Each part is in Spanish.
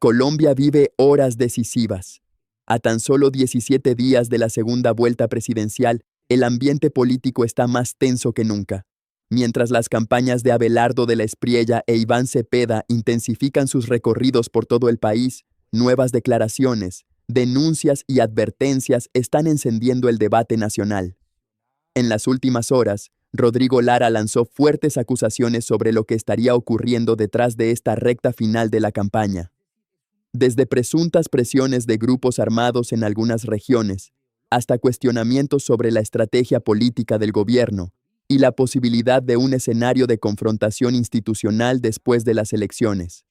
Colombia vive horas decisivas. A tan solo 17 días de la segunda vuelta presidencial, el ambiente político está más tenso que nunca. Mientras las campañas de Abelardo de la Espriella e Iván Cepeda intensifican sus recorridos por todo el país, nuevas declaraciones, denuncias y advertencias están encendiendo el debate nacional. En las últimas horas, Rodrigo Lara lanzó fuertes acusaciones sobre lo que estaría ocurriendo detrás de esta recta final de la campaña. Desde presuntas presiones de grupos armados en algunas regiones, hasta cuestionamientos sobre la estrategia política del gobierno y la posibilidad de un escenario de confrontación institucional después de las elecciones.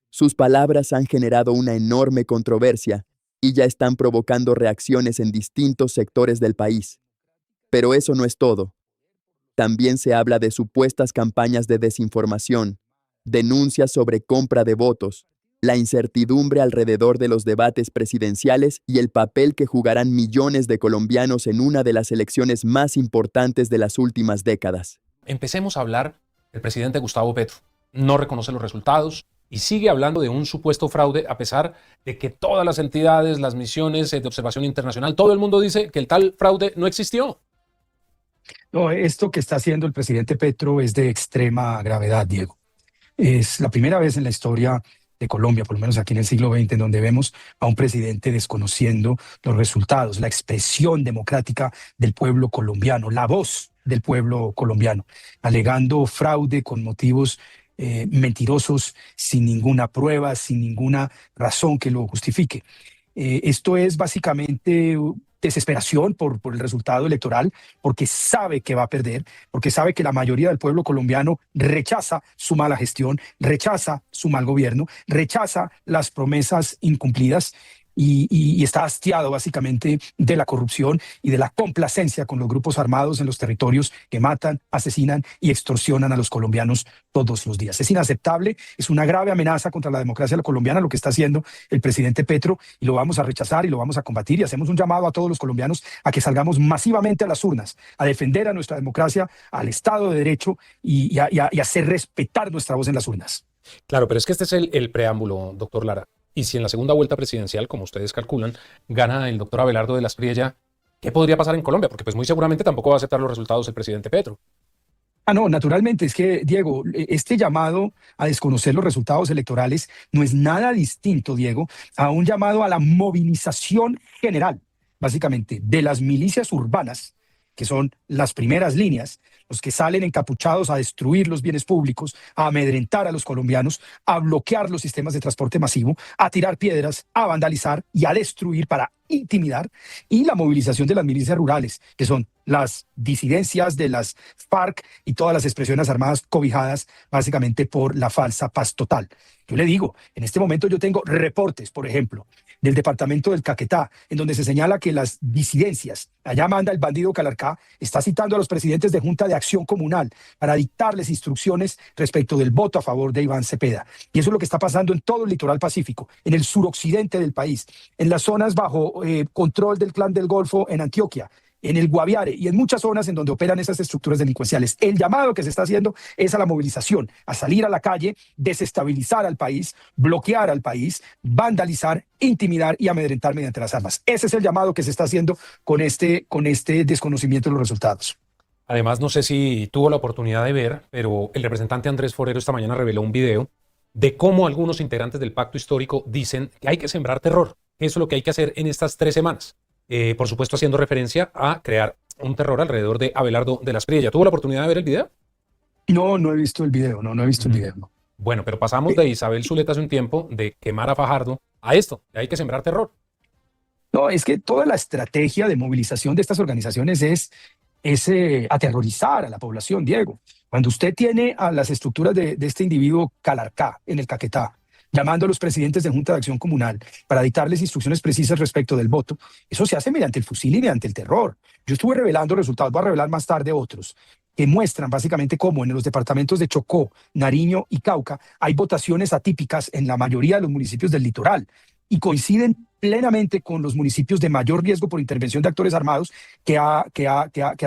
Sus palabras han generado una enorme controversia y ya están provocando reacciones en distintos sectores del país. Pero eso no es todo. También se habla de supuestas campañas de desinformación, denuncias sobre compra de votos, la incertidumbre alrededor de los debates presidenciales y el papel que jugarán millones de colombianos en una de las elecciones más importantes de las últimas décadas. Empecemos a hablar del presidente Gustavo Petro. No reconoce los resultados y sigue hablando de un supuesto fraude a pesar de que todas las entidades, las misiones de observación internacional, todo el mundo dice que el tal fraude no existió. No, esto que está haciendo el presidente Petro es de extrema gravedad, Diego. Es la primera vez en la historia de Colombia, por lo menos aquí en el siglo XX, en donde vemos a un presidente desconociendo los resultados, la expresión democrática del pueblo colombiano, la voz del pueblo colombiano, alegando fraude con motivos mentirosos, sin ninguna prueba, sin ninguna razón que lo justifique. Esto es básicamente desesperación por el resultado electoral, porque sabe que va a perder, porque sabe que la mayoría del pueblo colombiano rechaza su mala gestión, rechaza su mal gobierno, rechaza las promesas incumplidas y está hastiado básicamente de la corrupción y de la complacencia con los grupos armados en los territorios que matan, asesinan y extorsionan a los colombianos todos los días. Es inaceptable, es una grave amenaza contra la democracia colombiana lo que está haciendo el presidente Petro y lo vamos a rechazar y lo vamos a combatir y hacemos un llamado a todos los colombianos a que salgamos masivamente a las urnas, a defender a nuestra democracia, al Estado de Derecho y a hacer respetar nuestra voz en las urnas. Claro, pero es que este es el preámbulo, doctor Lara. Y si en la segunda vuelta presidencial, como ustedes calculan, gana el doctor Abelardo de la Espriella, ¿qué podría pasar en Colombia? Porque pues muy seguramente tampoco va a aceptar los resultados el presidente Petro. No, naturalmente, es que, Diego, este llamado a desconocer los resultados electorales no es nada distinto, Diego, a un llamado a la movilización general, básicamente, de las milicias urbanas, que son las primeras líneas, los que salen encapuchados a destruir los bienes públicos, a amedrentar a los colombianos, a bloquear los sistemas de transporte masivo, a tirar piedras, a vandalizar y a destruir para intimidar, y la movilización de las milicias rurales, que son las disidencias de las FARC y todas las expresiones armadas cobijadas básicamente por la falsa paz total. Yo le digo, en este momento yo tengo reportes, por ejemplo, del departamento del Caquetá, en donde se señala que las disidencias, allá manda el bandido Calarcá, está citando a los presidentes de Junta de Acción Comunal para dictarles instrucciones respecto del voto a favor de Iván Cepeda. Y eso es lo que está pasando en todo el litoral pacífico, en el suroccidente del país, en las zonas bajo control del Clan del Golfo en Antioquia, en el Guaviare y en muchas zonas en donde operan esas estructuras delincuenciales. El llamado que se está haciendo es a la movilización, a salir a la calle, desestabilizar al país, bloquear al país, vandalizar, intimidar y amedrentar mediante las armas. Ese es el llamado que se está haciendo con este desconocimiento de los resultados. Además, no sé si tuvo la oportunidad de ver, pero el representante Andrés Forero esta mañana reveló un video de cómo algunos integrantes del pacto histórico dicen que hay que sembrar terror. Eso es lo que hay que hacer en estas 3 semanas. Por supuesto, haciendo referencia a crear un terror alrededor de Abelardo de la Espriella. ¿Tuvo la oportunidad de ver el video? No he visto el video, no he visto el video. No. Bueno, pero pasamos de Isabel Zuleta hace un tiempo, de quemar a Fajardo, a esto, que hay que sembrar terror. No, es que toda la estrategia de movilización de estas organizaciones es aterrorizar a la población, Diego. Cuando usted tiene a las estructuras de este individuo Calarcá en el Caquetá, llamando a los presidentes de Junta de Acción Comunal para dictarles instrucciones precisas respecto del voto, eso se hace mediante el fusil y mediante el terror. Yo estuve revelando resultados, voy a revelar más tarde otros, que muestran básicamente cómo en los departamentos de Chocó, Nariño y Cauca hay votaciones atípicas en la mayoría de los municipios del litoral y coinciden plenamente con los municipios de mayor riesgo por intervención de actores armados que ha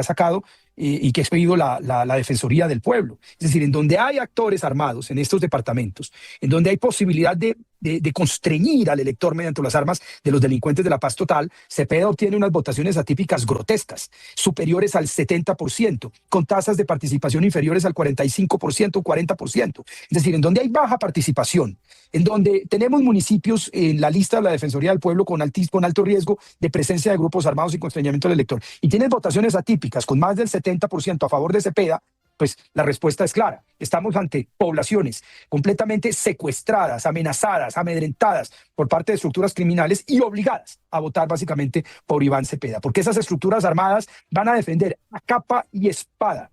sacado y que ha expedido la Defensoría del Pueblo. Es decir, en donde hay actores armados en estos departamentos, en donde hay posibilidad de de constreñir al elector mediante las armas de los delincuentes de la paz total, Cepeda obtiene unas votaciones atípicas grotescas, superiores al 70%, con tasas de participación inferiores al 45% o 40%. Es decir, en donde hay baja participación, en donde tenemos municipios en la lista de la Defensoría del Pueblo con alto riesgo de presencia de grupos armados y constreñimiento del elector, y tienes votaciones atípicas con más del 70% a favor de Cepeda, pues la respuesta es clara. Estamos ante poblaciones completamente secuestradas, amenazadas, amedrentadas por parte de estructuras criminales y obligadas a votar básicamente por Iván Cepeda, porque esas estructuras armadas van a defender a capa y espada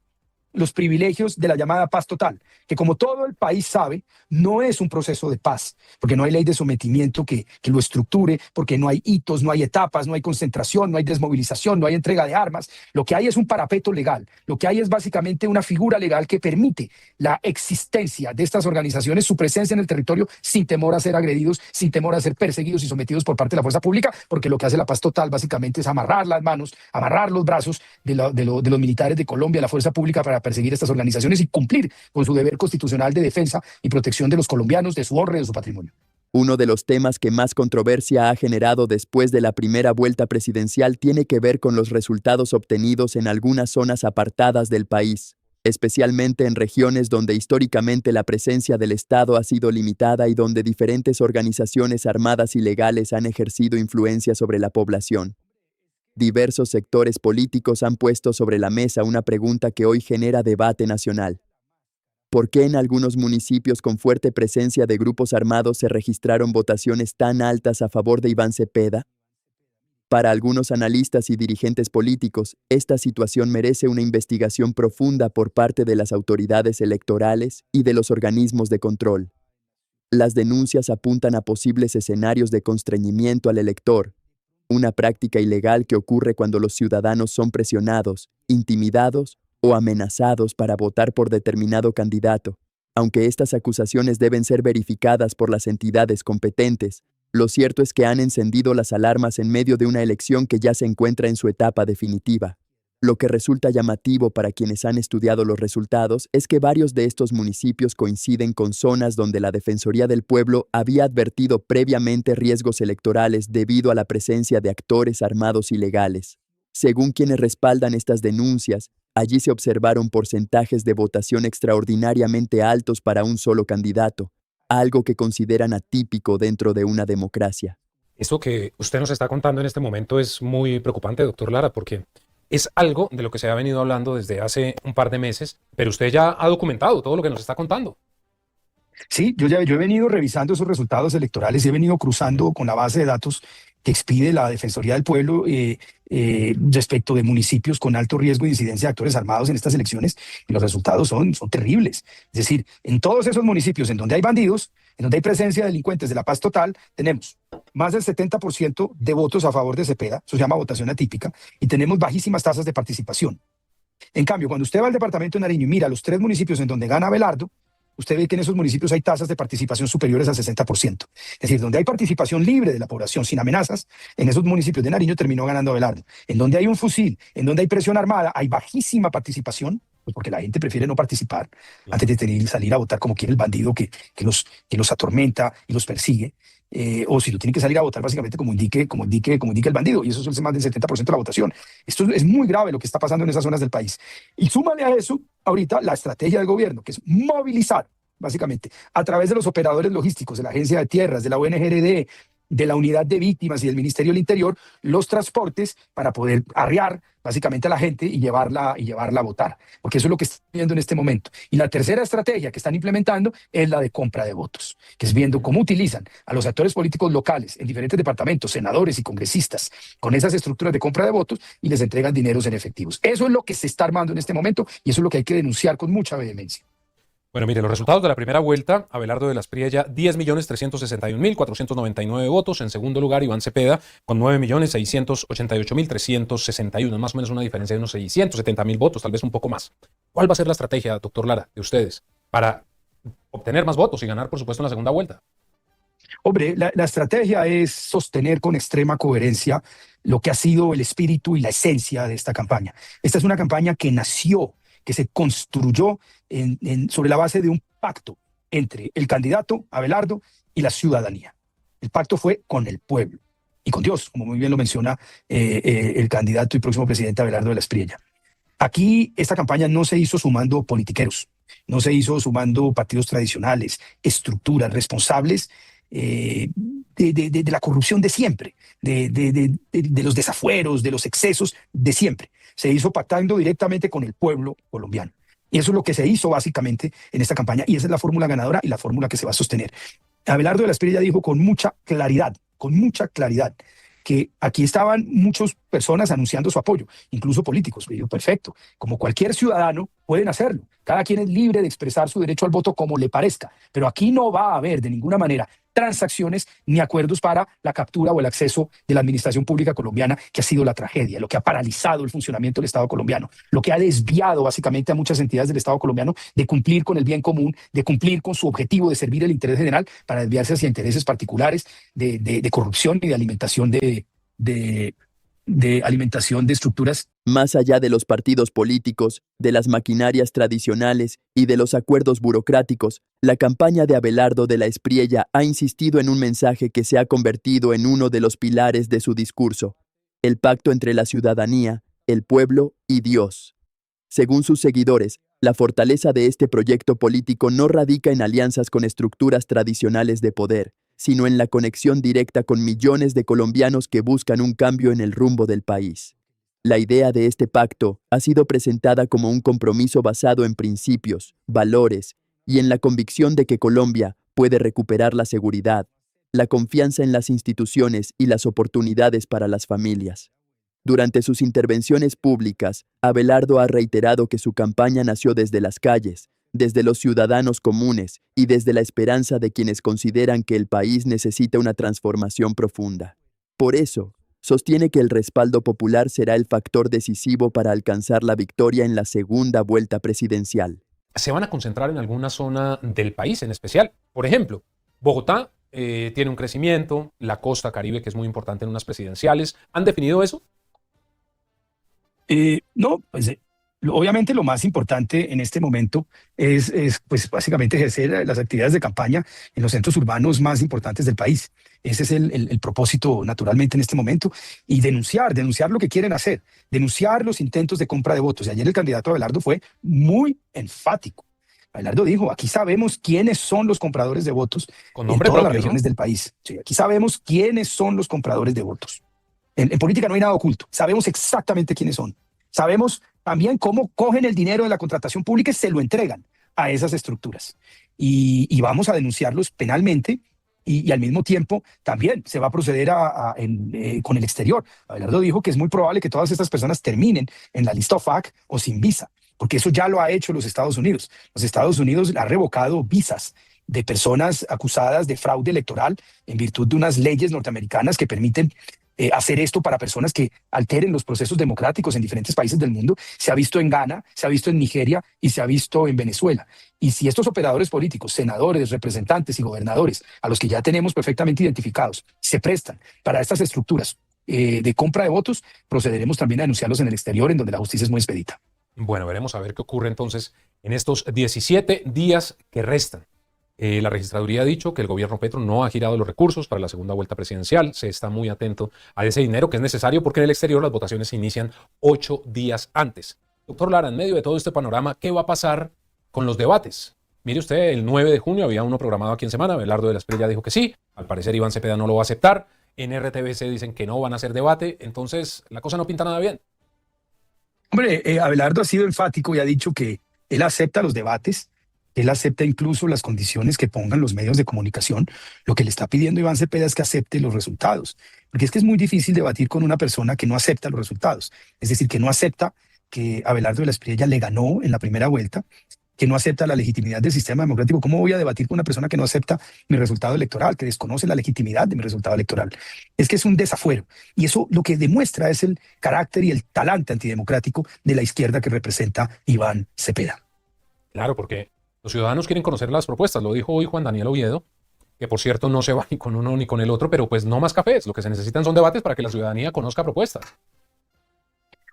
los privilegios de la llamada paz total, que como todo el país sabe, no es un proceso de paz, porque no hay ley de sometimiento que lo estructure, porque no hay hitos, no hay etapas, no hay concentración, no hay desmovilización, no hay entrega de armas. Lo que hay es un parapeto legal, lo que hay es básicamente una figura legal que permite la existencia de estas organizaciones, su presencia en el territorio sin temor a ser agredidos, sin temor a ser perseguidos y sometidos por parte de la fuerza pública, porque lo que hace la paz total básicamente es amarrar las manos, amarrar los brazos de los militares de Colombia, la fuerza pública, para perseguir estas organizaciones y cumplir con su deber constitucional de defensa y protección de los colombianos, de su honra y de su patrimonio. Uno de los temas que más controversia ha generado después de la primera vuelta presidencial tiene que ver con los resultados obtenidos en algunas zonas apartadas del país, especialmente en regiones donde históricamente la presencia del Estado ha sido limitada y donde diferentes organizaciones armadas ilegales han ejercido influencia sobre la población. Diversos sectores políticos han puesto sobre la mesa una pregunta que hoy genera debate nacional. ¿Por qué en algunos municipios con fuerte presencia de grupos armados se registraron votaciones tan altas a favor de Iván Cepeda? Para algunos analistas y dirigentes políticos, esta situación merece una investigación profunda por parte de las autoridades electorales y de los organismos de control. Las denuncias apuntan a posibles escenarios de constreñimiento al elector, una práctica ilegal que ocurre cuando los ciudadanos son presionados, intimidados o amenazados para votar por determinado candidato. Aunque estas acusaciones deben ser verificadas por las entidades competentes, lo cierto es que han encendido las alarmas en medio de una elección que ya se encuentra en su etapa definitiva. Lo que resulta llamativo para quienes han estudiado los resultados es que varios de estos municipios coinciden con zonas donde la Defensoría del Pueblo había advertido previamente riesgos electorales debido a la presencia de actores armados ilegales. Según quienes respaldan estas denuncias, allí se observaron porcentajes de votación extraordinariamente altos para un solo candidato, algo que consideran atípico dentro de una democracia. Esto que usted nos está contando en este momento es muy preocupante, doctor Lara, porque es algo de lo que se ha venido hablando desde hace un par de meses, pero usted ya ha documentado todo lo que nos está contando. Sí, yo he venido revisando esos resultados electorales y he venido cruzando con la base de datos que expide la Defensoría del Pueblo respecto de municipios con alto riesgo de incidencia de actores armados en estas elecciones, y los resultados son terribles. Es decir, en todos esos municipios en donde hay bandidos, en donde hay presencia de delincuentes de la paz total, tenemos más del 70% de votos a favor de Cepeda, eso se llama votación atípica, y tenemos bajísimas tasas de participación. En cambio, cuando usted va al departamento de Nariño y mira los 3 municipios en donde gana Abelardo, usted ve que en esos municipios hay tasas de participación superiores al 60%. Es decir, donde hay participación libre de la población sin amenazas, en esos municipios de Nariño terminó ganando Abelardo. En donde hay un fusil, en donde hay presión armada, hay bajísima participación, pues porque la gente prefiere no participar antes de salir a votar como quiere el bandido que los atormenta y los persigue. O si lo tienen que salir a votar básicamente como indique el bandido, y eso es más del 70% de la votación. Esto es muy grave lo que está pasando en esas zonas del país. Y súmale a eso ahorita la estrategia del gobierno, que es movilizar básicamente a través de los operadores logísticos, de la Agencia de Tierras, de la UNGRD, de la Unidad de Víctimas y del Ministerio del Interior, los transportes para poder arriar básicamente a la gente y llevarla a votar, porque eso es lo que están viendo en este momento. Y la tercera estrategia que están implementando es la de compra de votos, que es viendo cómo utilizan a los actores políticos locales en diferentes departamentos, senadores y congresistas, con esas estructuras de compra de votos, y les entregan dineros en efectivos. Eso es lo que se está armando en este momento y eso es lo que hay que denunciar con mucha vehemencia. Bueno, mire, los resultados de la primera vuelta: Abelardo de las Priella, 10.361.499 votos. En segundo lugar, Iván Cepeda, con 9.688.361, más o menos una diferencia de unos 670.000 votos, tal vez un poco más. ¿Cuál va a ser la estrategia, doctor Lara, de ustedes para obtener más votos y ganar, por supuesto, en la segunda vuelta? Hombre, la estrategia es sostener con extrema coherencia lo que ha sido el espíritu y la esencia de esta campaña. Esta es una campaña que nació, que se construyó sobre la base de un pacto entre el candidato Abelardo y la ciudadanía. El pacto fue con el pueblo y con Dios, como muy bien lo menciona el candidato y próximo presidente Abelardo de la Espriella. Aquí esta campaña no se hizo sumando politiqueros, no se hizo sumando partidos tradicionales, estructuras responsables de la corrupción de siempre, de los desafueros, de los excesos de siempre. Se hizo pactando directamente con el pueblo colombiano. Y eso es lo que se hizo básicamente en esta campaña, y esa es la fórmula ganadora y la fórmula que se va a sostener. Abelardo de la Espriella dijo con mucha claridad, que aquí estaban muchas personas anunciando su apoyo, incluso políticos. Y digo, perfecto, como cualquier ciudadano pueden hacerlo. Cada quien es libre de expresar su derecho al voto como le parezca, pero aquí no va a haber de ninguna manera transacciones ni acuerdos para la captura o el acceso de la administración pública colombiana, que ha sido la tragedia, lo que ha paralizado el funcionamiento del Estado colombiano, lo que ha desviado básicamente a muchas entidades del Estado colombiano de cumplir con el bien común, de cumplir con su objetivo de servir el interés general para desviarse hacia intereses particulares de corrupción y de alimentación de alimentación de estructuras. Más allá de los partidos políticos, de las maquinarias tradicionales y de los acuerdos burocráticos, la campaña de Abelardo de la Espriella ha insistido en un mensaje que se ha convertido en uno de los pilares de su discurso: el pacto entre la ciudadanía, el pueblo y Dios. Según sus seguidores, la fortaleza de este proyecto político no radica en alianzas con estructuras tradicionales de poder, sino en la conexión directa con millones de colombianos que buscan un cambio en el rumbo del país. La idea de este pacto ha sido presentada como un compromiso basado en principios, valores y en la convicción de que Colombia puede recuperar la seguridad, la confianza en las instituciones y las oportunidades para las familias. Durante sus intervenciones públicas, Abelardo ha reiterado que su campaña nació desde las calles, desde los ciudadanos comunes y desde la esperanza de quienes consideran que el país necesita una transformación profunda. Por eso, sostiene que el respaldo popular será el factor decisivo para alcanzar la victoria en la segunda vuelta presidencial. ¿Se van a concentrar en alguna zona del país en especial? Por ejemplo, Bogotá tiene un crecimiento, la costa Caribe, que es muy importante en unas presidenciales. ¿Han definido eso? No, pues obviamente lo más importante en este momento es pues básicamente ejercer las actividades de campaña en los centros urbanos más importantes del país. Ese es el propósito naturalmente en este momento, y denunciar lo que quieren hacer, denunciar los intentos de compra de votos. Y ayer el candidato Abelardo fue muy enfático. Abelardo dijo, aquí sabemos quiénes son los compradores de votos Con en nombre todas las propio, regiones ¿no? del país. Sí, aquí sabemos quiénes son los compradores de votos. En política no hay nada oculto. Sabemos exactamente quiénes son. Sabemos también cómo cogen el dinero de la contratación pública y se lo entregan a esas estructuras. Y vamos a denunciarlos penalmente, y al mismo tiempo también se va a proceder con el exterior. Abelardo dijo que es muy probable que todas estas personas terminen en la lista OFAC o sin visa, porque eso ya lo ha hecho los Estados Unidos. Los Estados Unidos ha revocado visas de personas acusadas de fraude electoral en virtud de unas leyes norteamericanas que permiten hacer esto para personas que alteren los procesos democráticos en diferentes países del mundo. Se ha visto en Ghana, se ha visto en Nigeria y se ha visto en Venezuela. Y si estos operadores políticos, senadores, representantes y gobernadores, a los que ya tenemos perfectamente identificados, se prestan para estas estructuras de compra de votos, procederemos también a denunciarlos en el exterior, en donde la justicia es muy expedita. Bueno, veremos a ver qué ocurre entonces en estos 17 días que restan. La registraduría ha dicho que el gobierno Petro no ha girado los recursos para la segunda vuelta presidencial. Se está muy atento a ese dinero que es necesario porque en el exterior las votaciones se inician 8 días antes. Doctor Lara, en medio de todo este panorama, ¿qué va a pasar con los debates? Mire usted, el 9 de junio había uno programado aquí en Semana. Abelardo de la Espriella dijo que sí. Al parecer Iván Cepeda no lo va a aceptar. En RTBC dicen que no van a hacer debate. Entonces, la cosa no pinta nada bien. Hombre, Abelardo ha sido enfático y ha dicho que él acepta los debates. Él acepta incluso las condiciones que pongan los medios de comunicación. Lo que le está pidiendo Iván Cepeda es que acepte los resultados, porque es que es muy difícil debatir con una persona que no acepta los resultados. Es decir, que no acepta que Abelardo de la Espriella le ganó en la primera vuelta, que no acepta la legitimidad del sistema democrático. ¿Cómo voy a debatir con una persona que no acepta mi resultado electoral, que desconoce la legitimidad de mi resultado electoral? Es que es un desafuero. Y eso lo que demuestra es el carácter y el talante antidemocrático de la izquierda que representa Iván Cepeda. Claro, porque los ciudadanos quieren conocer las propuestas. Lo dijo hoy Juan Daniel Oviedo, que por cierto no se va ni con uno ni con el otro, pero pues no más cafés. Lo que se necesitan son debates para que la ciudadanía conozca propuestas.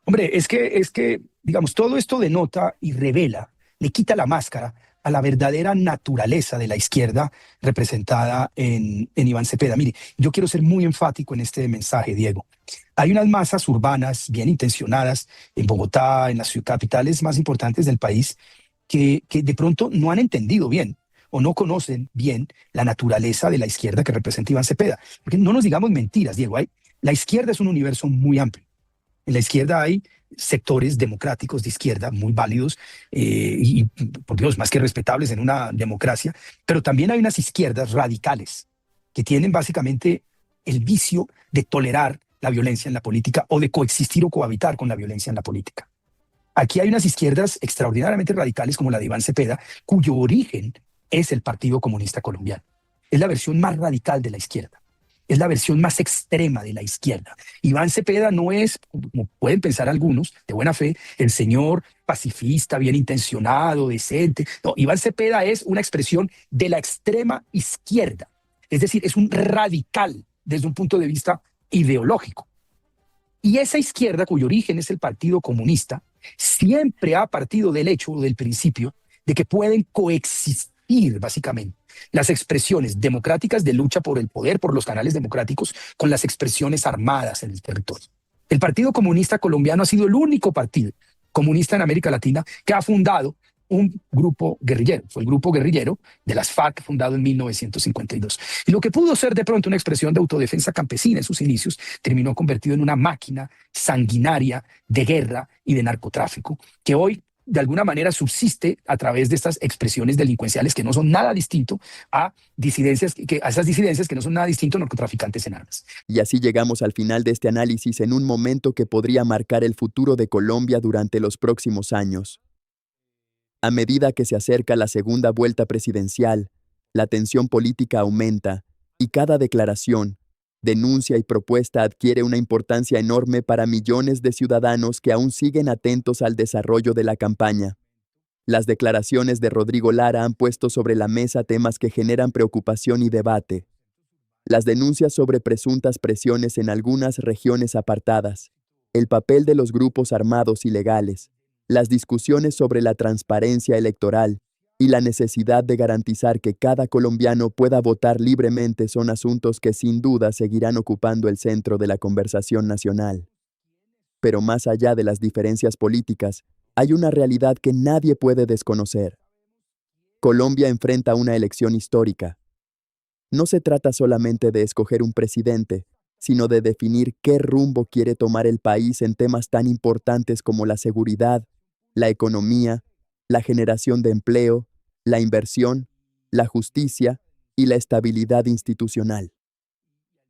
Hombre, es que, digamos, todo esto denota y revela, le quita la máscara a la verdadera naturaleza de la izquierda representada en Iván Cepeda. Mire, yo quiero ser muy enfático en este mensaje, Diego. Hay unas masas urbanas bien intencionadas en Bogotá, en las capitales más importantes del país, que de pronto no han entendido bien o no conocen bien la naturaleza de la izquierda que representa Iván Cepeda. Porque no nos digamos mentiras, Diego. La izquierda es un universo muy amplio. En la izquierda hay sectores democráticos de izquierda muy válidos y, por Dios, más que respetables en una democracia, pero también hay unas izquierdas radicales que tienen básicamente el vicio de tolerar la violencia en la política o de coexistir o cohabitar con la violencia en la política. Aquí hay unas izquierdas extraordinariamente radicales como la de Iván Cepeda, cuyo origen es el Partido Comunista Colombiano. Es la versión más radical de la izquierda. Es la versión más extrema de la izquierda. Iván Cepeda no es, como pueden pensar algunos, de buena fe, el señor pacifista, bien intencionado, decente. No, Iván Cepeda es una expresión de la extrema izquierda. Es decir, es un radical desde un punto de vista ideológico. Y esa izquierda, cuyo origen es el Partido Comunista, siempre ha partido del hecho, del principio, de que pueden coexistir, básicamente, las expresiones democráticas de lucha por el poder, por los canales democráticos, con las expresiones armadas en el territorio. El Partido Comunista Colombiano ha sido el único partido comunista en América Latina que ha fundado un grupo guerrillero. Fue el grupo guerrillero de las FARC, fundado en 1952. Y lo que pudo ser de pronto una expresión de autodefensa campesina en sus inicios, terminó convertido en una máquina sanguinaria de guerra y de narcotráfico, que hoy de alguna manera subsiste a través de estas expresiones delincuenciales que no son nada distinto a esas disidencias que no son nada distinto a narcotraficantes en armas. Y así llegamos al final de este análisis en un momento que podría marcar el futuro de Colombia durante los próximos años. A medida que se acerca la segunda vuelta presidencial, la tensión política aumenta y cada declaración, denuncia y propuesta adquiere una importancia enorme para millones de ciudadanos que aún siguen atentos al desarrollo de la campaña. Las declaraciones de Rodrigo Lara han puesto sobre la mesa temas que generan preocupación y debate. Las denuncias sobre presuntas presiones en algunas regiones apartadas, el papel de los grupos armados ilegales, las discusiones sobre la transparencia electoral y la necesidad de garantizar que cada colombiano pueda votar libremente son asuntos que sin duda seguirán ocupando el centro de la conversación nacional. Pero más allá de las diferencias políticas, hay una realidad que nadie puede desconocer. Colombia enfrenta una elección histórica. No se trata solamente de escoger un presidente, sino de definir qué rumbo quiere tomar el país en temas tan importantes como la seguridad, la economía, la generación de empleo, la inversión, la justicia y la estabilidad institucional.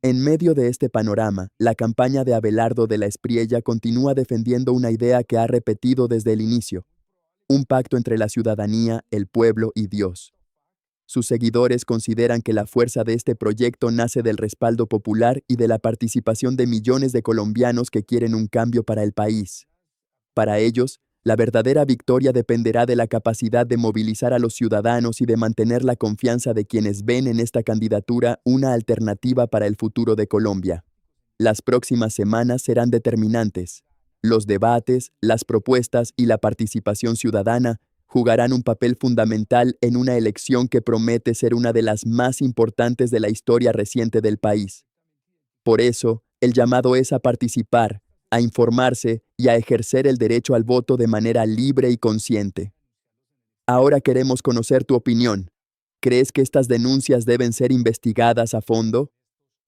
En medio de este panorama, la campaña de Abelardo de la Espriella continúa defendiendo una idea que ha repetido desde el inicio: un pacto entre la ciudadanía, el pueblo y Dios. Sus seguidores consideran que la fuerza de este proyecto nace del respaldo popular y de la participación de millones de colombianos que quieren un cambio para el país. Para ellos, la verdadera victoria dependerá de la capacidad de movilizar a los ciudadanos y de mantener la confianza de quienes ven en esta candidatura una alternativa para el futuro de Colombia. Las próximas semanas serán determinantes. Los debates, las propuestas y la participación ciudadana jugarán un papel fundamental en una elección que promete ser una de las más importantes de la historia reciente del país. Por eso, el llamado es a participar, a informarse y a ejercer el derecho al voto de manera libre y consciente. Ahora queremos conocer tu opinión. ¿Crees que estas denuncias deben ser investigadas a fondo?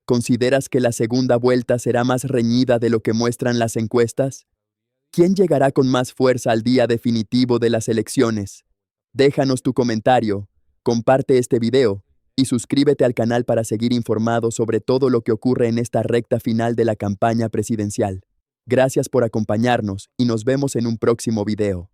¿Consideras que la segunda vuelta será más reñida de lo que muestran las encuestas? ¿Quién llegará con más fuerza al día definitivo de las elecciones? Déjanos tu comentario, comparte este video y suscríbete al canal para seguir informado sobre todo lo que ocurre en esta recta final de la campaña presidencial. Gracias por acompañarnos y nos vemos en un próximo video.